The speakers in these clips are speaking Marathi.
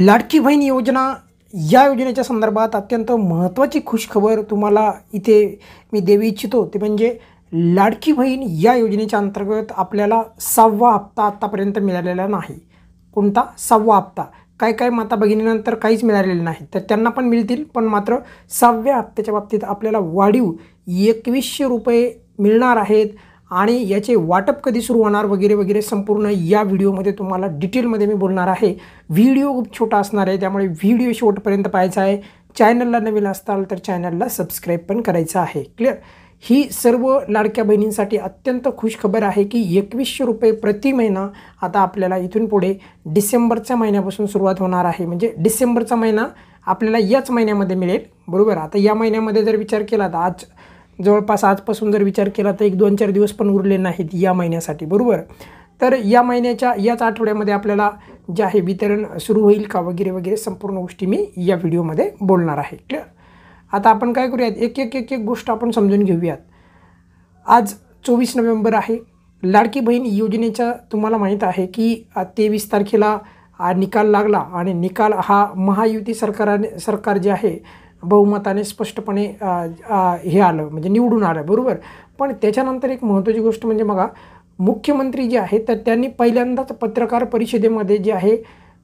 लाडकी बहीण योजना या योजनेच्या संदर्भात अत्यंत महत्त्वाची खुशखबर तुम्हाला इथे मी देऊ इच्छितो ते म्हणजे लाडकी बहीण या योजनेच्या अंतर्गत आपल्याला 6वा हप्ता आत्तापर्यंत मिळालेला नाही। कोणता 6वा हप्ता? काय माता भगिनींनंतर काहीच मिळालेले नाही, तर त्यांना पण मिळतील, पण मात्र 6व्या हप्त्याच्या बाबतीत आपल्याला वाढीव 2100 रुपये मिळणार आहेत आणि याचे वाटप कधी सुरू होणार वगैरे वगैरे संपूर्ण या व्हिडिओमध्ये तुम्हाला डिटेलमध्ये मी बोलणार आहे। व्हिडिओ खूप छोटा असणार आहे, त्यामुळे व्हिडिओ शेवटपर्यंत पाहायचा आहे। चॅनलला नवीन असाल तर चॅनलला सबस्क्राईब पण करायचं आहे। क्लिअर? ही सर्व लाडक्या बहिणींसाठी अत्यंत खुशखबर आहे की 2100 रुपये प्रति महिना आता आपल्याला इथून पुढे डिसेंबरच्या महिन्यापासून सुरुवात होणार आहे। म्हणजे डिसेंबरचा महिना आपल्याला याच महिन्यामध्ये मिळेल, बरोबर। आता या महिन्यामध्ये जर विचार केला तर आज जवळपास आजपासून जर विचार केला तर 1-2-4 दिवस पण उरले नाहीत या महिन्यासाठी, बरोबर। तर या महिन्याच्या याच आठवड्यामध्ये आपल्याला जे आहे वितरण सुरू होईल का वगैरे वगैरे संपूर्ण गोष्टी मी या व्हिडिओमध्ये बोलणार आहे। क्लिअर? आता आपण काय करूयात, एक गोष्ट आपण समजून घेऊयात। आज 24 नोव्हेंबर आहे। लाडकी बहीण योजनेच्या तुम्हाला माहीत आहे की 23 तारखेला निकाल लागला आणि निकाल हा महायुती सरकार जे आहे बहुमताने स्पष्टपणे हे आलं, म्हणजे निवडून आलं, बरोबर। पण त्याच्यानंतर एक महत्त्वाची गोष्ट म्हणजे बघा, मुख्यमंत्री जे आहे तर त्यांनी पहिल्यांदाच पत्रकार परिषदेमध्ये जे आहे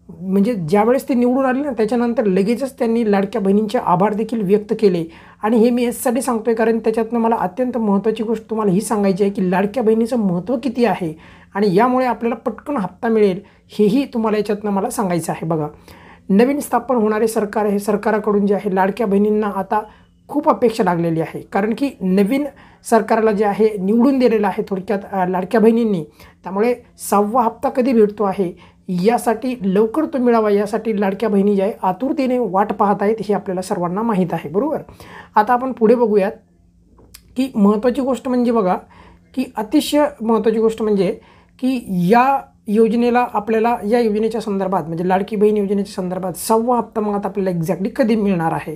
म्हणजे ज्यावेळेस ते निवडून आले ना त्याच्यानंतर लगेचच त्यांनी लाडक्या बहिणींचे आभार देखील व्यक्त केले। आणि हे मी यासाठी सांगतोय कारण त्याच्यातनं मला अत्यंत महत्त्वाची गोष्ट तुम्हाला ही सांगायची आहे की लाडक्या बहिणीचं महत्त्व किती आहे आणि यामुळे आपल्याला पटकन हप्ता मिळेल हेही तुम्हाला याच्यातनं मला सांगायचं आहे। बघा, नवीन स्थापन होणारे सरकार हे सरकाराकडून जे आहे लाडक्या बहिणींना आता खूप अपेक्षा लागलेली आहे, कारण की नवीन सरकारला जे आहे निवडून दिलेलं आहे थोडक्यात लाडक्या बहिणींनी। त्यामुळे 6वा हप्ता कधी भेटतो आहे यासाठी लवकर तो मिळावा यासाठी लाडक्या बहिणी जे आहे आतुरतेने वाट पाहत आहेत हे आपल्याला सर्वांना माहीत आहे, बरोबर। आता आपण पुढे बघूयात की महत्त्वाची गोष्ट म्हणजे बघा की अतिशय महत्त्वाची गोष्ट म्हणजे की या योजनेला आपल्याला या योजनेच्या संदर्भात म्हणजे लाडकी बहीण योजनेच्या संदर्भात 6वा हप्ता मग आता आपल्याला एक्झॅक्टली कधी मिळणार आहे।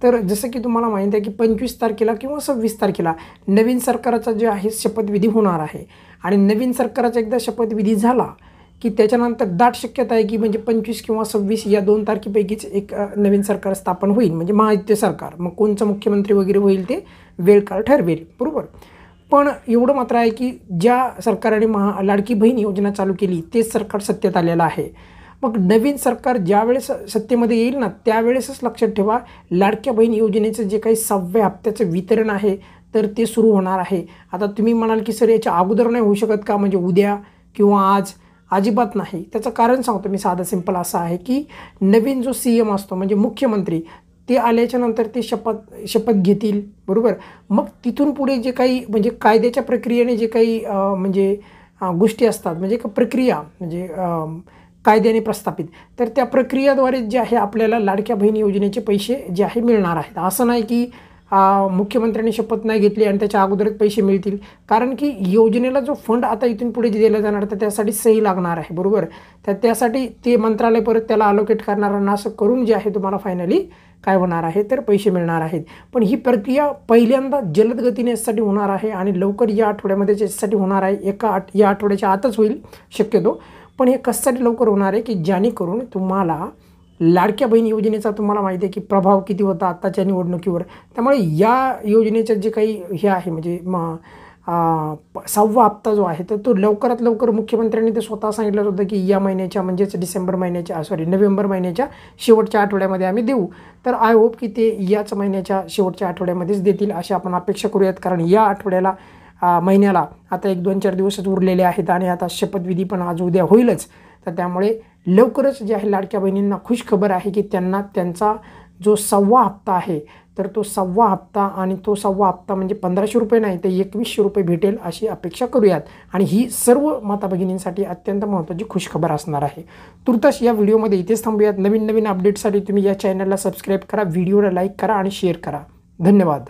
तर जसं की तुम्हाला माहीत आहे की 25 तारखेला किंवा 26 तारखेला नवीन सरकाराचा जे आहे शपथविधी होणार आहे आणि नवीन सरकाराचा एकदा शपथविधी झाला की त्याच्यानंतर दाट शक्यता आहे की म्हणजे 25 किंवा 26 या 2 तारखेपैकीच एक नवीन सरकार स्थापन होईल, म्हणजे महायुती सरकार। मग कोणचं मुख्यमंत्री वगैरे होईल ते वेळकाळ ठरवेल, बरोबर। पण एवढं मात्र आहे की ज्या सरकारने लाडकी बहीण योजना चालू केली तेच सरकार सत्तेत आलेलं आहे। मग नवीन सरकार ज्यावेळेस सत्तेमध्ये येईल ना त्यावेळेसच लक्षात ठेवा लाडक्या बहीण योजनेचं जे काही 6व्या हप्त्याचं वितरण आहे तर ते सुरू होणार आहे। आता तुम्ही म्हणाल की सर याच्या अगोदर नाही होऊ शकत का, म्हणजे उद्या किंवा आज? अजिबात नाही। त्याचं कारण सांगतो मी, साधं सिंपल असं आहे की नवीन जो CM असतो म्हणजे मुख्यमंत्री ते आल्याच्या नंतर ते शपथ घेतील, बरोबर। मग तिथून पुढे जे काही म्हणजे कायद्याच्या प्रक्रियेने जे काही म्हणजे गोष्टी असतात म्हणजे एक प्रक्रिया म्हणजे कायद्याने प्रस्थापित, तर त्या प्रक्रियाद्वारे जे आहे आपल्याला लाडक्या बहीण योजनेचे पैसे जे आहे मिळणार आहेत। असं नाही की मुख्यमंत्र्यांनी शपथ नाही घेतली आणि त्याच्या अगोदरच पैसे मिळतील, कारण की योजनेला जो फंड आता इथून पुढे दिला जाणार तर त्यासाठी सही लागणार आहे, बरोबर। तर त्यासाठी ते मंत्रालय परत त्याला अलोकेट करणार आणि असं करून जे आहे तुम्हाला फायनली काय होणार आहे तर पैसे मिळणार आहेत। पण ही प्रक्रिया पहिल्यांदा जलद गतीने यासाठी होणार आहे आणि लवकर या आठवड्यामध्ये यासाठी होणार आहे, या आठवड्याच्या आतच होईल शक्यतो। पण हे कशासाठी लवकर होणार आहे की जेणेकरून तुम्हाला लाडक्या बहीण योजनेचा तुम्हाला माहिती आहे की प्रभाव किती होता आत्ताच्या निवडणुकीवर। त्यामुळे या योजनेचं जे काही हे आहे म्हणजे 6वा हप्ता जो आहे तर तो लवकरात लवकर मुख्यमंत्र्यांनी ते स्वतः सांगितलं होतं की या महिन्याच्या म्हणजेच नोव्हेंबर महिन्याच्या शेवटच्या आठवड्यामध्ये आम्ही देऊ। तर आय होप की ते याच महिन्याच्या शेवटच्या आठवड्यामध्येच देतील अशी आपण अपेक्षा करूयात, कारण या आठवड्याला महिन्याला आता 1-2-4 दिवसच उरलेले आहेत आणि आता शपथविधी पण आज उद्या होईलच। तर त्यामुळे लवकरच जे आहे लाडक्या बहिणींना खुशखबर आहे की त्यांना त्यांचा जो 6वा हप्ता आहे तर तो 6वा हप्ता आणि तो 6वा हप्ता म्हणजे 1500 रुपये नाही तर 2100 रुपये भेटेल अशी अपेक्षा करूयात। आणि ही सर्व माता भगिनींसाठी अत्यंत महत्त्वाची खुशखबर असणार आहे। तुर्तास या व्हिडिओमध्ये इथेच थांबूयात। नवीन अपडेटसाठी तुम्ही या चॅनलला सबस्क्राईब करा, व्हिडिओला लाईक करा आणि शेअर करा। धन्यवाद।